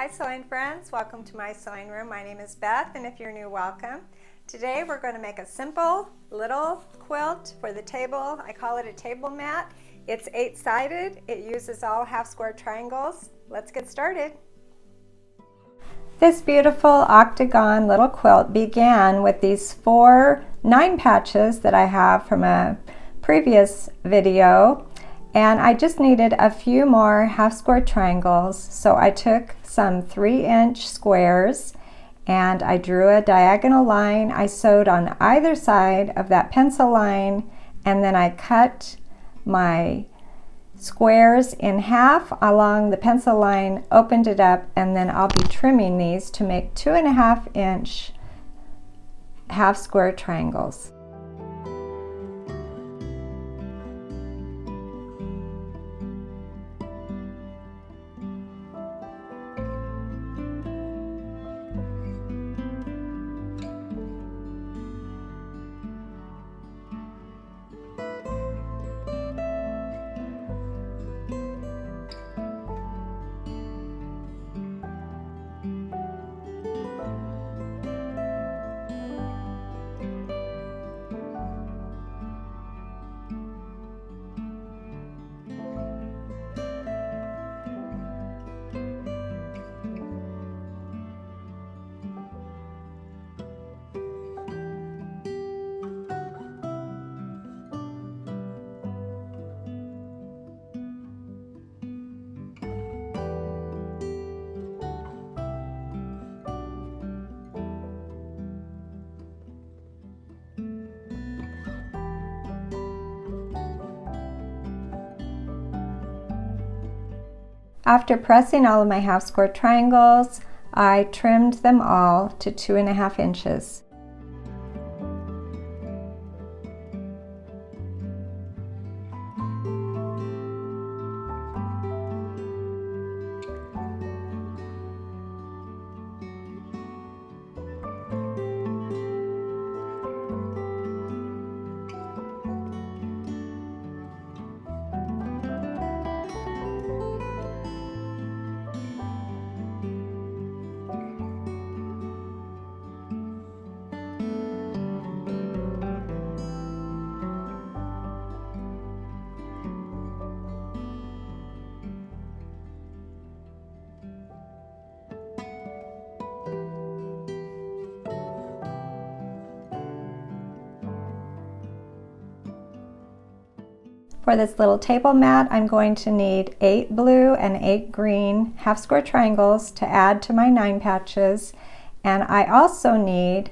Hi sewing friends, welcome to my sewing room. My name is Beth, and if you're new, welcome. Today we're going to make a simple little quilt for the table. I call it a table mat. It's 8-sided. It uses all half square triangles. Let's get started. This beautiful octagon little quilt began with these 4 9 patches that I have from a previous video. And I just needed a few more half square triangles, so I took some 3-inch squares and I drew a diagonal line. I sewed on either side of that pencil line, and then I cut my squares in half along the pencil line, opened it up, and then I'll be trimming these to make 2.5-inch half square triangles. After pressing all of my half square triangles, I trimmed them all to 2.5 inches. For this little table mat, I'm going to need 8 blue and 8 green half square triangles to add to my 9 patches. And I also need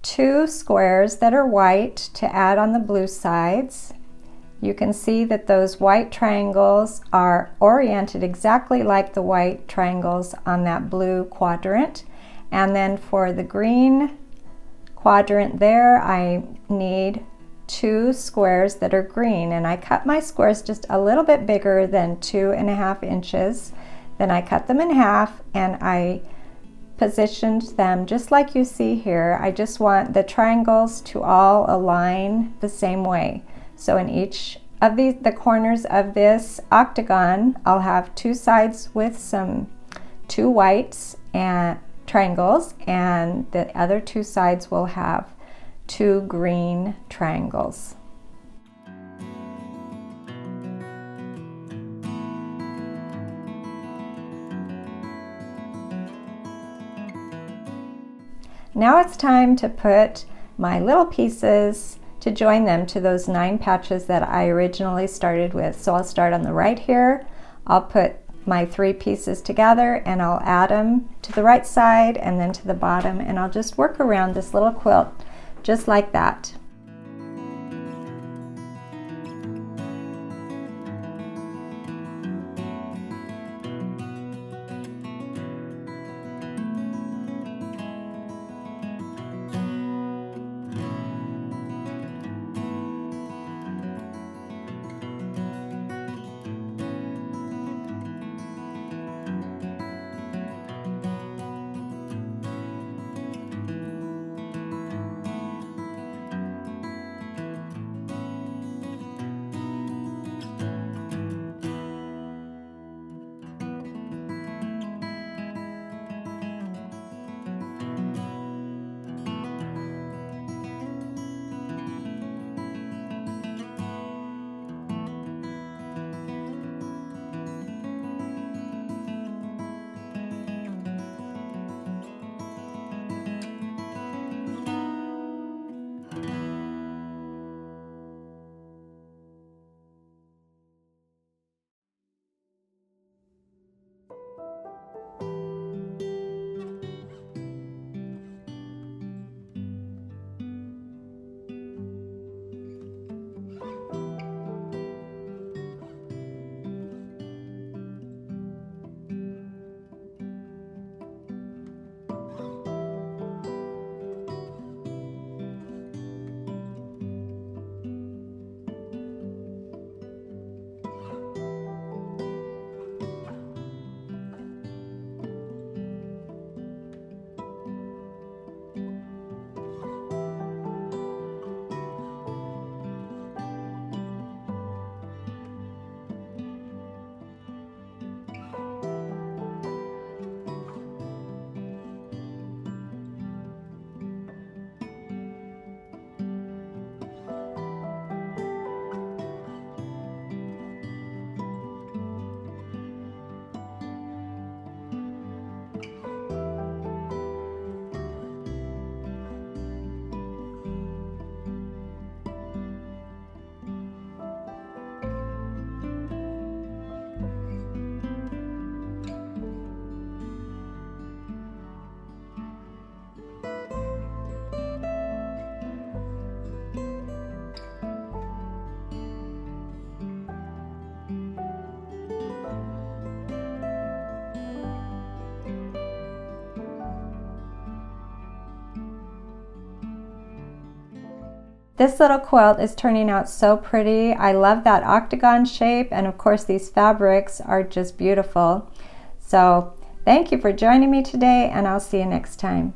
2 squares that are white to add on the blue sides. You can see that those white triangles are oriented exactly like the white triangles on that blue quadrant. And then for the green quadrant there, I need 2 squares that are green, and I cut my squares just a little bit bigger than 2.5 inches. Then I cut them in half and I positioned them just like you see here. I just want the triangles to all align the same way. So in each of the corners of this octagon, I'll have 2 sides with some 2 whites and triangles, and the other 2 sides will have 2 green triangles. Now it's time to put my little pieces to join them to those 9 patches that I originally started with. So I'll start on the right here. I'll put my 3 pieces together and I'll add them to the right side and then to the bottom, and I'll just work around this little quilt just like that. This little quilt is turning out so pretty. I love that octagon shape, and of course these fabrics are just beautiful. So thank you for joining me today, and I'll see you next time.